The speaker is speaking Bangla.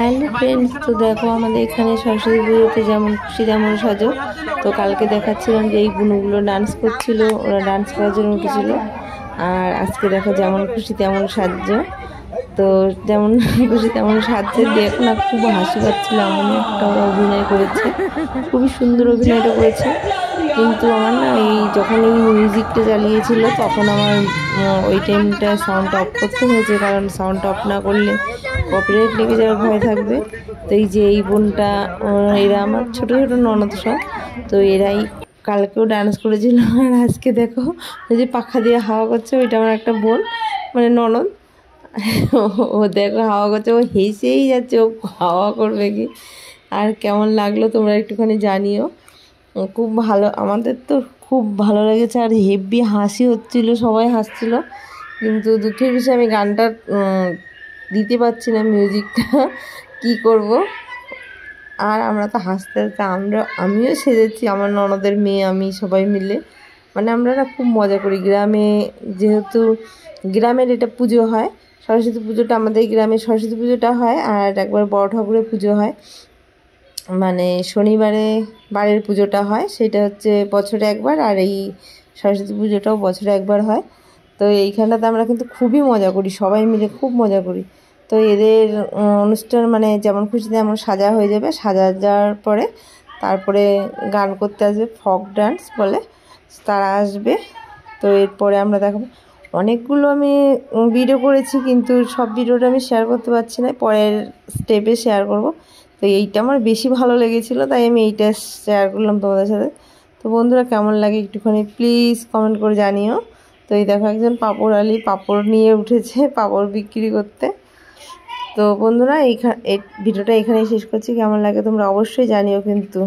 হ্যালো ফ্রেন্ডস, তো দেখো আমাদের এখানে সরস্বতী পুজোতে যেমন খুশি তেমন সাজো। তো কালকে দেখাচ্ছিলাম যে এই বুনুগুলো ডান্স করছিল, ওরা ডান্স করার জন্য উঠেছিল। আর আজকে দেখো যেমন খুশি তেমন সাজো। তো যেমন খুশি তেমন সাজছে, দেখো না খুব হাসি পাচ্ছিল, এমন একটা ওরা অভিনয় করেছে, খুবই সুন্দর অভিনয়টা করেছে। কিন্তু আমার না যখন এই মিউজিকটা চালিয়েছিল তখন আমার ওই টাইমটা সাউন্ড অফ করতে হয়েছে, কারণ সাউন্ড অফ না করলে কপিরাইট লেগে যাওয়ার ভয় থাকবে। তো এই যে এই বোনটা, এরা আমার ছোটো ছোটো ননদ সব, তো এরাই কালকেও ডান্স করেছিল। আর আজকে দেখো ওই যে পাখা দিয়ে হাওয়া করছে, ওইটা আমার একটা বোন মানে ননদ। ও দেখো হাওয়া করছে, ও হেসেই যাচ্ছে, ও হাওয়া করবে কি। আর কেমন লাগলো তোমরা একটুখানি জানিও। খুব ভালো, আমাদের তো খুব ভালো লেগেছে। আর হেভি হাসি হচ্ছিলো, সবাই হাসছিল। কিন্তু দুঃখের বিষয় আমি গানটা দিতে পারছি না, মিউজিকটা কি করব। আর আমরা তো হাসতে হাসতে আমিও সেজেছি, আমার ননদের মেয়ে আমি সবাই মিলে, মানে আমরা না খুব মজা করি। গ্রামে যেহেতু গ্রামের এটা পুজো হয়, সরস্বতী পুজোটা আমাদের গ্রামে সরস্বতী পুজোটা হয়, আর একবার বড় ঠাকুরের পুজো হয়, মানে শনিবারে বাড়ির পুজোটা হয়, সেটা হচ্ছে বছরে একবার। আর এই সরস্বতী পুজোটাও বছরে একবার হয়। তো এইখানটাতে আমরা কিন্তু খুবই মজা করি, সবাই মিলে খুব মজা করি। তো এদের অনুষ্ঠান মানে যেমন খুশি তেমন সাজা হয়ে যাবে, সাজা যাওয়ার পরে তারপরে গান করতে আসবে, ফক ডান্স বলে, তারা আসবে। তো এরপরে আমরা দেখাবো। অনেকগুলো আমি ভিডিও করেছি, কিন্তু সব ভিডিওটা আমি শেয়ার করতে পারছি না, পরের স্টেপে শেয়ার করব। তো এইটা আমার বেশি ভালো লেগেছিলো, তাই আমি এইটা শেয়ার করলাম তোমাদের সাথে। তো বন্ধুরা কেমন লাগে একটুখানি প্লিজ কমেন্ট করে জানিও। তো এই দেখো একজন পাঁপড় আলি পাঁপড় নিয়ে উঠেছে পাঁপড় বিক্রি করতে। তো বন্ধুরা এই ভিডিওটা এখানেই শেষ করছি, কেমন লাগে তোমরা অবশ্যই জানিও কিন্তু।